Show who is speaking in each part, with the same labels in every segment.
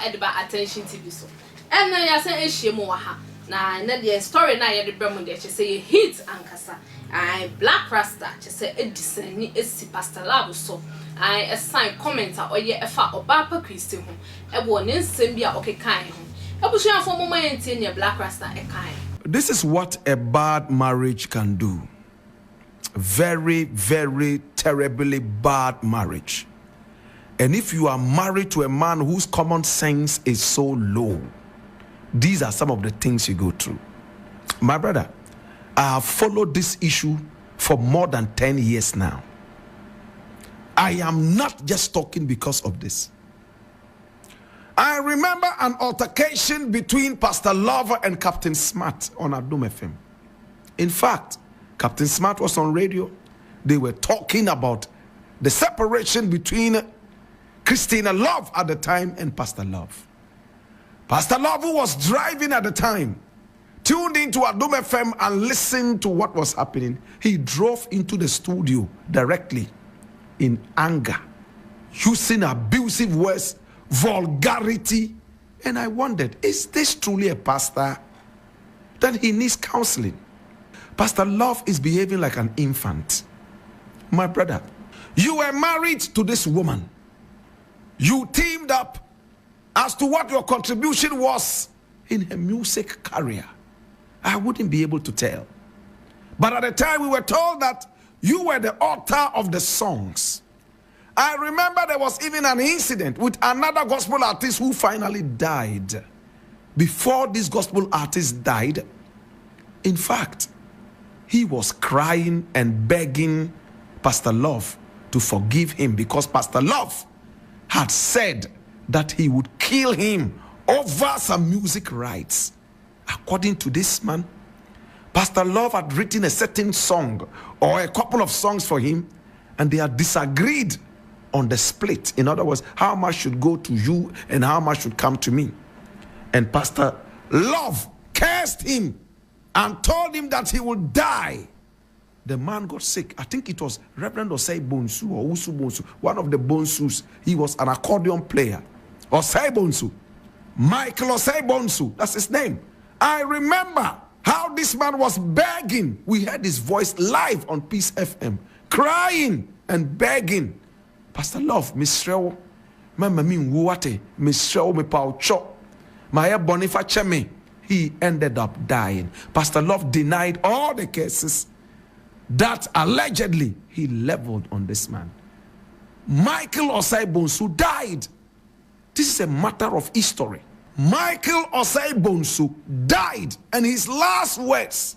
Speaker 1: ediba attention TV so. And then ya say ehiem wa ha. Na the story na ye de brem de say hit ankasa. I Blakk Rasta say Déscends ni esi Pastor Love so. I assign commenter or ye efa obapa Christi ho. E wo ne nsem bia okekan ho. Ebusuafo mo mayenti ne Blakk Rasta ekan.
Speaker 2: This is what a bad marriage can do. Very, very terribly bad marriage. And if you are married to a man whose common sense is so low, these are some of the things you go through. My brother, I have followed this issue for more than 10 years now. I am not just talking because of this. I remember an altercation between Pastor Love and Captain Smart on Adom FM. In fact, Captain Smart was on radio. They were talking about the separation between Christiana Love at the time and Pastor Love. Pastor Love, who was driving at the time, tuned into Adom FM and listened to what was happening. He drove into the studio directly in anger, using abusive words, vulgarity. And I wondered, is this truly a pastor? Then he needs counseling. Pastor Love is behaving like an infant. My brother, you were married to this woman. You teamed up as to what your contribution was in her music career. I wouldn't be able to tell. But at the time we were told that you were the author of the songs. I remember there was even an incident with another gospel artist who finally died. Before this gospel artist died, in fact, he was crying and begging Pastor Love to forgive him because Pastor Love had said that he would kill him over some music rights. According to this man, Pastor Love had written a certain song or a couple of songs for him, and they had disagreed on the split. In other words, how much should go to you and how much should come to me. And Pastor Love cursed him and told him that he would die. The man got sick. I think it was Reverend Osei Bonsu or Usu Bonsu, one of the Bonsus. He was an accordion player. Osei Bonsu. Michael Osei Bonsu. That's his name. I remember how this man was begging. We heard his voice live on Peace FM, crying and begging. Pastor Love, Miss Shreo, Mama Min Wuate, Miss Shreo, me Paucho, Maya Bonifa Cheme. He ended up dying. Pastor Love denied all the cases that allegedly he leveled on this man. Michael Osei Bonsu died. This is a matter of history. Michael Osei Bonsu died, and his last words,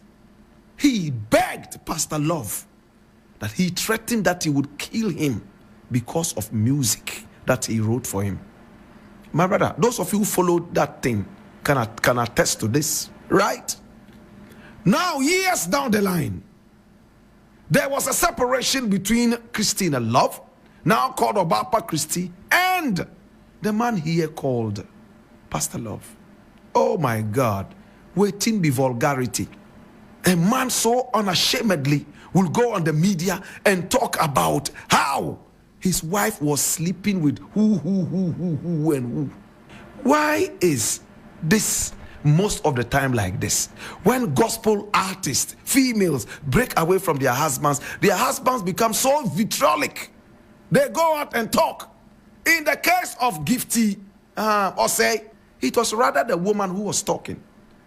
Speaker 2: he begged Pastor Love that he threatened that he would kill him because of music that he wrote for him. My brother, those of you who followed that thing can attest to this, right? Now, years down the line, there was a separation between Christiana Love, now called Obapa Christi, and the man here called Pastor Love. Oh my God, waiting be vulgarity. A man so unashamedly will go on the media and talk about how his wife was sleeping with who, and who. Why is this most of the time like this? When gospel artists, females, break away from their husbands become so vitriolic. They go out and talk. In the case of Gifty, or say, it was rather the woman who was talking.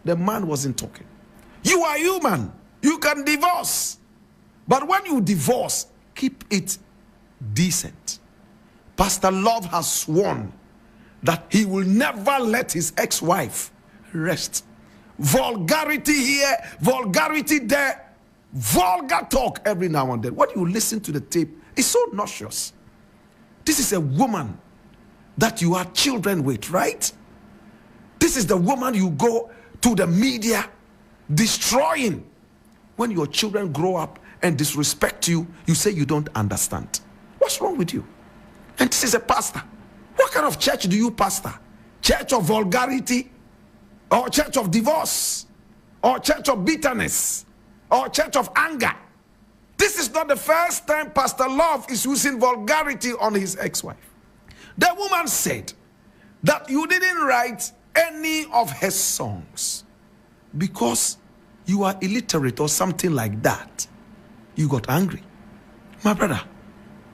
Speaker 2: The man wasn't talking. You are human. You can divorce. But when you divorce, keep it decent. Pastor Love has sworn that he will never let his ex-wife rest. Vulgarity here, vulgarity there, vulgar talk every now and then. When you listen to the tape, it's so nauseous. This is a woman that you had children with, right? This is the woman you go to the media destroying. When your children grow up and disrespect you, you say you don't understand. What's wrong with you? And this is a pastor. What kind of church do you pastor? Church of vulgarity? Or church of divorce? Or church of bitterness? Or church of anger? This is not the first time Pastor Love is using vulgarity on his ex-wife. The woman said that you didn't write any of her songs because you are illiterate or something like that. You got angry, my brother,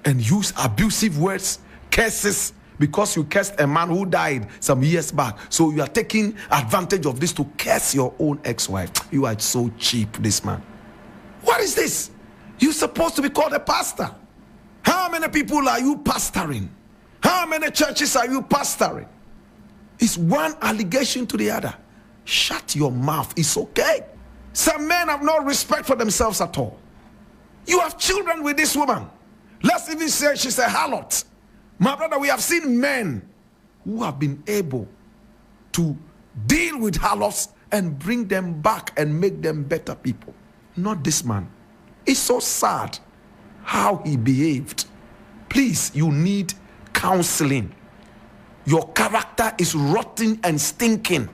Speaker 2: and used abusive words, curses, because you cursed a man who died some years back. So you are taking advantage of this to curse your own ex-wife. You are so cheap, this man. What is this? You're supposed to be called a pastor. How many people are you pastoring? How many churches are you pastoring? It's one allegation to the other. Shut your mouth. It's okay. Some men have no respect for themselves at all. You have children with this woman. Let's even say she's a harlot. My brother, we have seen men who have been able to deal with harlots and bring them back and make them better people. Not this man. It's so sad how he behaved. Please, you need counseling. Your character is rotten and stinking.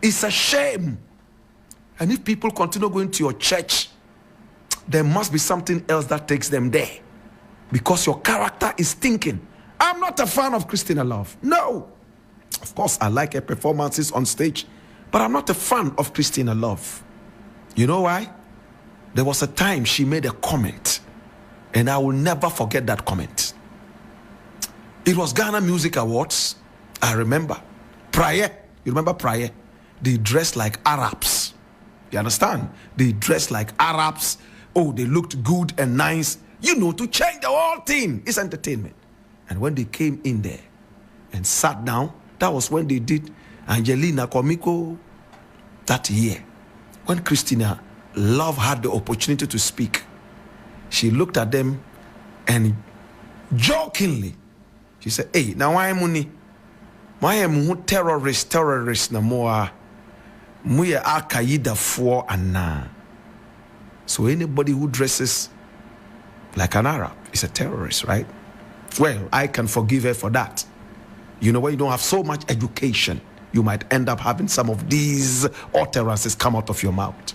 Speaker 2: It's a shame. And if people continue going to your church, there must be something else that takes them there. Because your character is stinking. I'm not a fan of Christiana Love. No. Of course, I like her performances on stage, but I'm not a fan of Christiana Love. You know why? There was a time she made a comment, and I will never forget that comment. It was Ghana Music Awards. I remember. Prior, you remember prior? They dressed like Arabs. You understand? They dressed like Arabs. Oh, they looked good and nice. You know, to change the whole thing. It's entertainment. And when they came in there and sat down, that was when they did Angelina Komiko that year. When Christiana Love had the opportunity to speak, she looked at them and jokingly, she said, hey, now why am I terrorist na moa muye Al-Qaeda for anna. So anybody who dresses like an Arab is a terrorist, right? Well, I can forgive her for that. You know, when you don't have so much education, you might end up having some of these utterances come out of your mouth.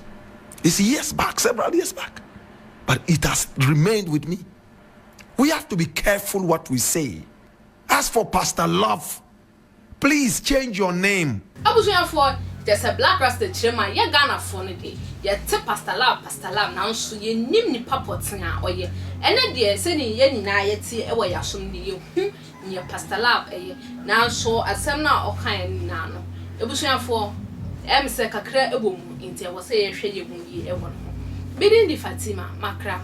Speaker 2: It's years back, several years back. But it has remained with me. We have to be careful what we say. As for Pastor Love, please change your name.
Speaker 1: There's a Blakk Rasta chema, ye Ghana for the day. Ye tip Pastor Love, now so ye nim ni papotina or ye. And then dear sending ye na ye tea away asum you. Near Pastor Love, now so a seminar or kind nano. It was for Emse Kakre a boom, into was a shady boom ye a one. Bidding the Fatima, Macram.